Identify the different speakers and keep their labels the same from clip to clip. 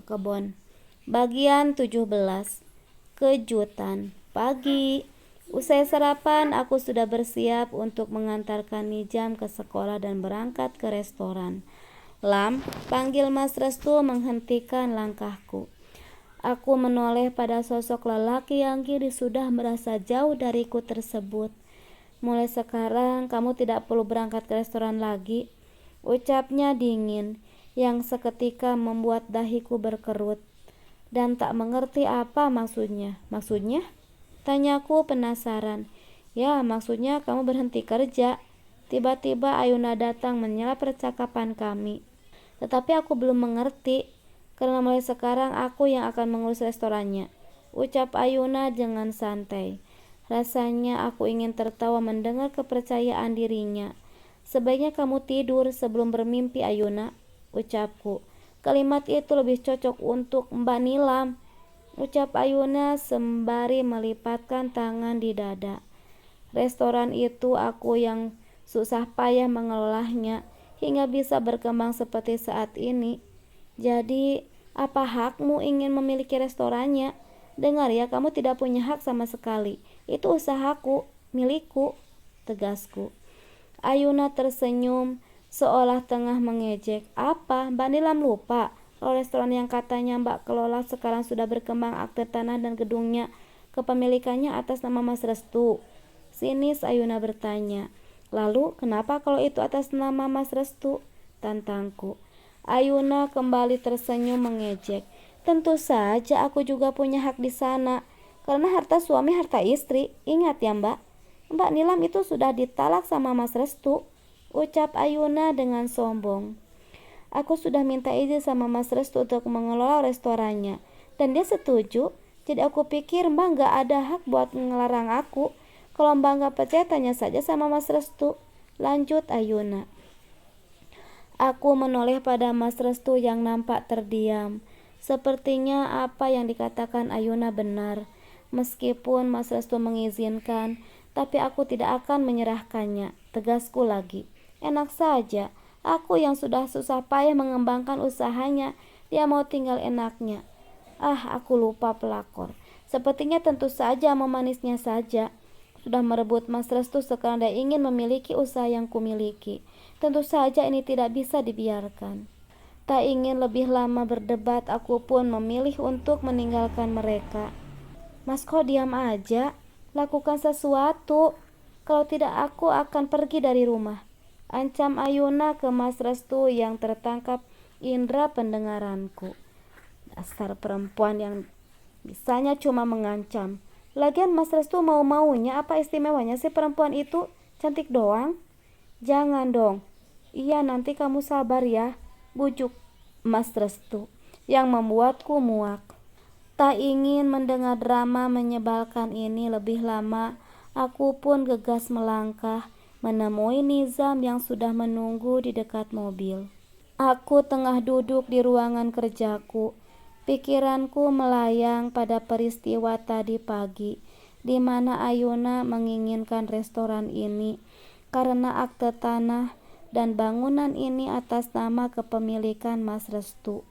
Speaker 1: kebon. Bagian 17. Kejutan pagi. Usai sarapan, aku sudah bersiap untuk mengantarkan Nijam ke sekolah dan berangkat ke restoran. Lam, panggil Mas Restu menghentikan langkahku. Aku menoleh pada sosok lelaki yang kini sudah merasa jauh dariku tersebut. Mulai sekarang kamu tidak perlu berangkat ke restoran lagi, ucapnya dingin, yang seketika membuat dahiku berkerut. Dan tak mengerti apa maksudnya. Maksudnya? Tanyaku penasaran. Ya, maksudnya kamu berhenti kerja. Tiba-tiba Ayuna datang menyela percakapan kami. Tetapi aku belum mengerti, karena mulai sekarang aku yang akan mengurus restorannya, ucap Ayuna dengan santai. Rasanya aku ingin tertawa mendengar kepercayaan dirinya. Sebaiknya kamu tidur sebelum bermimpi, Ayuna, ucapku. Kalimat itu lebih cocok untuk Mbak Nilam, ucap Ayuna sembari melipatkan tangan di dada. Restoran itu aku yang susah payah mengelolanya hingga bisa berkembang seperti saat ini. Jadi, apa hakmu ingin memiliki restorannya? Dengar ya, kamu tidak punya hak sama sekali. Itu usahaku, milikku, tegasku. Ayuna tersenyum seolah tengah mengejek. Apa? Mbak Nilam lupa kalau restoran yang katanya Mbak kelola sekarang sudah berkembang akte tanah dan gedungnya kepemilikannya atas nama Mas Restu. Sinis Ayuna bertanya. Lalu kenapa kalau itu atas nama Mas Restu? Tantangku. Ayuna kembali tersenyum mengejek. Tentu saja aku juga punya hak di sana. Karena harta suami harta istri. Ingat ya Mbak. Mbak Nilam itu sudah ditalak sama Mas Restu, ucap Ayuna dengan sombong. Aku sudah minta izin sama Mas Restu untuk mengelola restorannya. Dan dia setuju. Jadi aku pikir Mbak gak ada hak buat ngelarang aku. Kalau Mbak gak percaya tanya saja sama Mas Restu, lanjut Ayuna. Aku menoleh pada Mas Restu yang nampak terdiam. Sepertinya apa yang dikatakan Ayuna benar. Meskipun Mas Restu mengizinkan, tapi aku tidak akan menyerahkannya, tegasku lagi. Enak saja, aku yang sudah susah payah mengembangkan usahanya, dia mau tinggal enaknya. Aku lupa pelakor. Sepertinya tentu saja memanisnya saja. Sudah merebut Mas Restu, sekarang dia ingin memiliki usaha yang kumiliki. Tentu saja ini tidak bisa dibiarkan. Tak ingin lebih lama berdebat, aku pun memilih untuk meninggalkan mereka. Mas, kok diam aja? Lakukan sesuatu. Kalau tidak aku akan pergi dari rumah, ancam Ayuna ke Mas Restu yang tertangkap indera pendengaranku. Dasar perempuan yang bisanya cuma mengancam. Lagian Mas Restu mau-maunya, apa istimewanya sih perempuan itu? Cantik doang? Jangan dong. Iya, nanti kamu sabar ya, bujuk Mas Restu yang membuatku muak. Tak ingin mendengar drama menyebalkan ini lebih lama, aku pun gegas melangkah menemui Nizam yang sudah menunggu di dekat mobil. Aku tengah duduk di ruangan kerjaku. Pikiranku melayang pada peristiwa tadi pagi, di mana Ayuna menginginkan restoran ini karena akte tanah dan bangunan ini atas nama kepemilikan Mas Restu.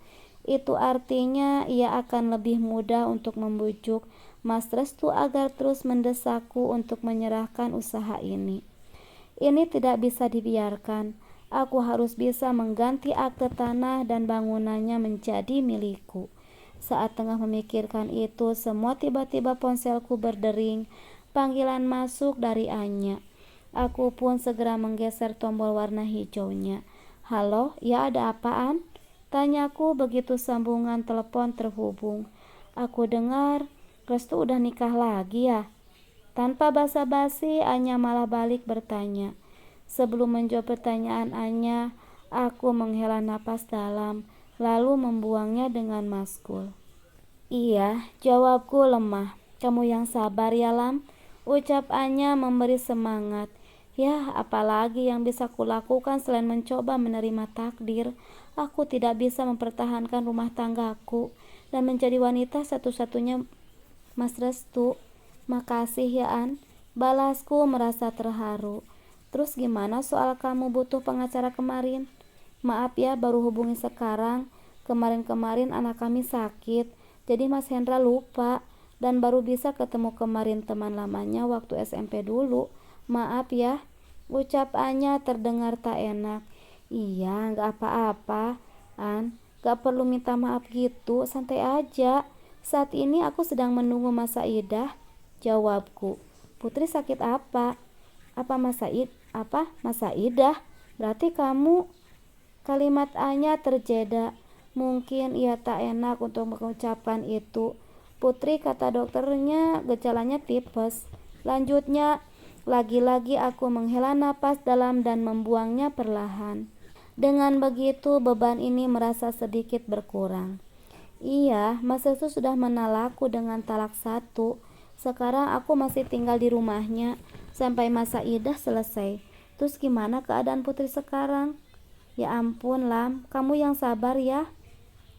Speaker 1: Itu artinya ia akan lebih mudah untuk membujuk Mas Restu agar terus mendesakku untuk menyerahkan usaha ini. Ini tidak bisa dibiarkan. Aku harus bisa mengganti akte tanah dan bangunannya menjadi milikku. Saat tengah memikirkan itu, semua tiba-tiba ponselku berdering. Panggilan masuk dari Anya. Aku pun segera menggeser tombol warna hijaunya. Halo, ya ada apaan? Tanyaku begitu sambungan telepon terhubung. Aku dengar Restu udah nikah lagi ya? Tanpa basa-basi, Anya malah balik bertanya. Sebelum menjawab pertanyaan Anya, aku menghela napas dalam, lalu membuangnya dengan maskul. Iya, jawabku lemah. Kamu yang sabar ya Lam, ucap Anya memberi semangat. Ya, apalagi yang bisa kulakukan selain mencoba menerima takdir. Aku tidak bisa mempertahankan rumah tanggaku dan menjadi wanita satu-satunya Mas Restu. Makasih ya An, balasku merasa terharu. Terus gimana soal kamu butuh pengacara kemarin? Maaf ya baru hubungi sekarang, Kemarin-kemarin anak kami sakit, jadi Mas Hendra lupa dan baru bisa ketemu kemarin teman lamanya waktu SMP dulu. Maaf ya, ucap Anya terdengar tak enak. Iya, gak apa-apa, An. Gak perlu minta maaf gitu, santai aja. Saat ini aku sedang menunggu Masa Idah, jawabku. Putri sakit apa? Masa Idah? Berarti kamu... Kalimat Anya terjeda. Mungkin ia tak enak untuk mengucapkan itu. Putri, kata dokternya, gejalanya tipes. Lanjutnya, lagi-lagi aku menghela napas dalam dan membuangnya perlahan. Dengan begitu, beban ini merasa sedikit berkurang. Iya, Mas Restu sudah menalakku dengan talak 1. Sekarang aku masih tinggal di rumahnya sampai Masa Idah selesai. Terus gimana keadaan Putri sekarang? Ya ampun Lam, kamu yang sabar ya.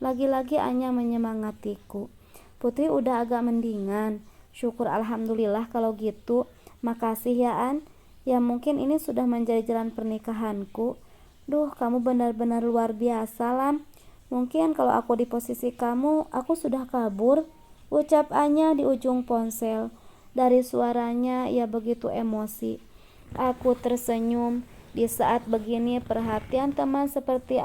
Speaker 1: Lagi-lagi Anya menyemangatiku. Putri udah agak mendingan. Syukur alhamdulillah kalau gitu. Makasih ya An. Ya mungkin ini sudah menjadi jalan pernikahanku. Duh, kamu benar-benar luar biasa Lam. Mungkin kalau aku di posisi kamu, aku sudah kabur, ucap Anya di ujung ponsel. Dari suaranya ia begitu emosi. Aku tersenyum. Di saat begini perhatian teman seperti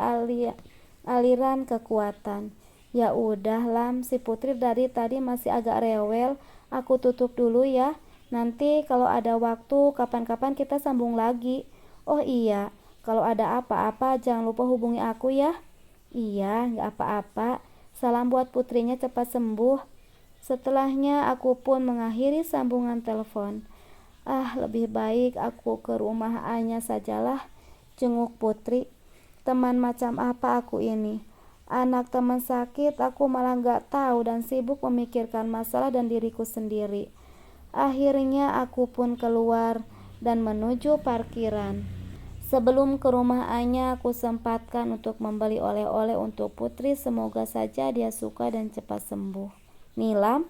Speaker 1: aliran kekuatan. Ya udah Lam, si Putri dari tadi masih agak rewel. Aku tutup dulu ya. Nanti kalau ada waktu kapan-kapan kita sambung lagi. Oh iya, kalau ada apa-apa jangan lupa hubungi aku ya. Iya, gak apa-apa. Salam buat putrinya cepat sembuh. Setelahnya aku pun mengakhiri sambungan telepon. Lebih baik aku ke rumah Anya sajalah, jenguk Putri. Teman macam apa aku ini? Anak teman sakit, aku malah gak tahu dan sibuk memikirkan masalah dan diriku sendiri. Akhirnya aku pun keluar dan menuju parkiran. Sebelum ke rumah Anya, aku sempatkan untuk membeli oleh-oleh untuk Putri. Semoga saja dia suka dan cepat sembuh. Nilam,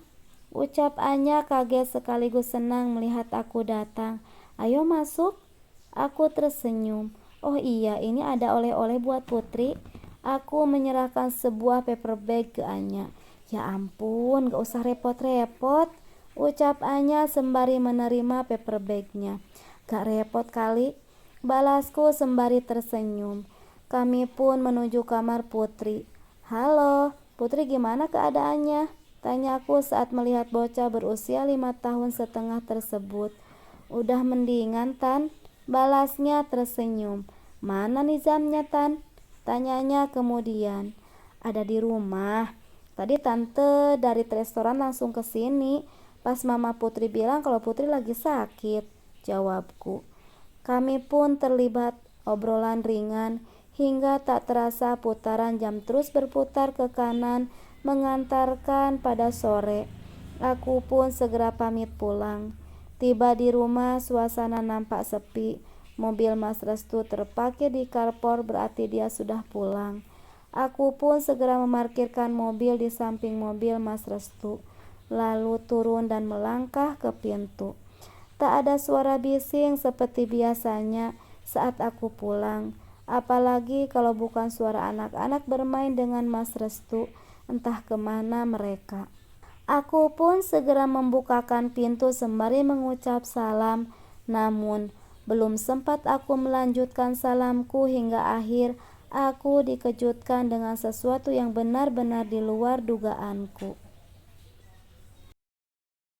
Speaker 1: ucap Anya kaget sekaligus senang melihat aku datang. Ayo masuk. Aku tersenyum. Oh iya, ini ada oleh-oleh buat Putri. Aku menyerahkan sebuah paper bag ke Anya. Ya ampun, gak usah repot-repot, ucap Anya sembari menerima paper bagnya. Gak repot kali, balasku sembari tersenyum. Kami pun menuju kamar Putri. Halo, Putri gimana keadaannya? Tanyaku saat melihat bocah berusia 5 tahun setengah tersebut. Udah mendingan Tan, balasnya tersenyum. Mana Nizamnya Tan? Tanyanya kemudian. Ada di rumah. Tadi tante dari restoran langsung ke sini. Pas Mama Putri bilang kalau Putri lagi sakit, jawabku. Kami pun terlibat obrolan ringan hingga tak terasa putaran jam terus berputar ke kanan mengantarkan pada sore. Aku pun segera pamit pulang. Tiba di rumah, suasana nampak sepi. Mobil Mas Restu terparkir di carport, berarti dia sudah pulang. Aku pun segera memarkirkan mobil di samping mobil Mas Restu, lalu turun dan melangkah ke pintu. Tak ada suara bising seperti biasanya saat aku pulang, apalagi kalau bukan suara anak-anak bermain dengan Mas Restu. Entah kemana mereka. Aku pun segera membukakan pintu sembari mengucap salam. Namun belum sempat aku melanjutkan salamku hingga akhir, aku dikejutkan dengan sesuatu yang benar-benar di luar dugaanku.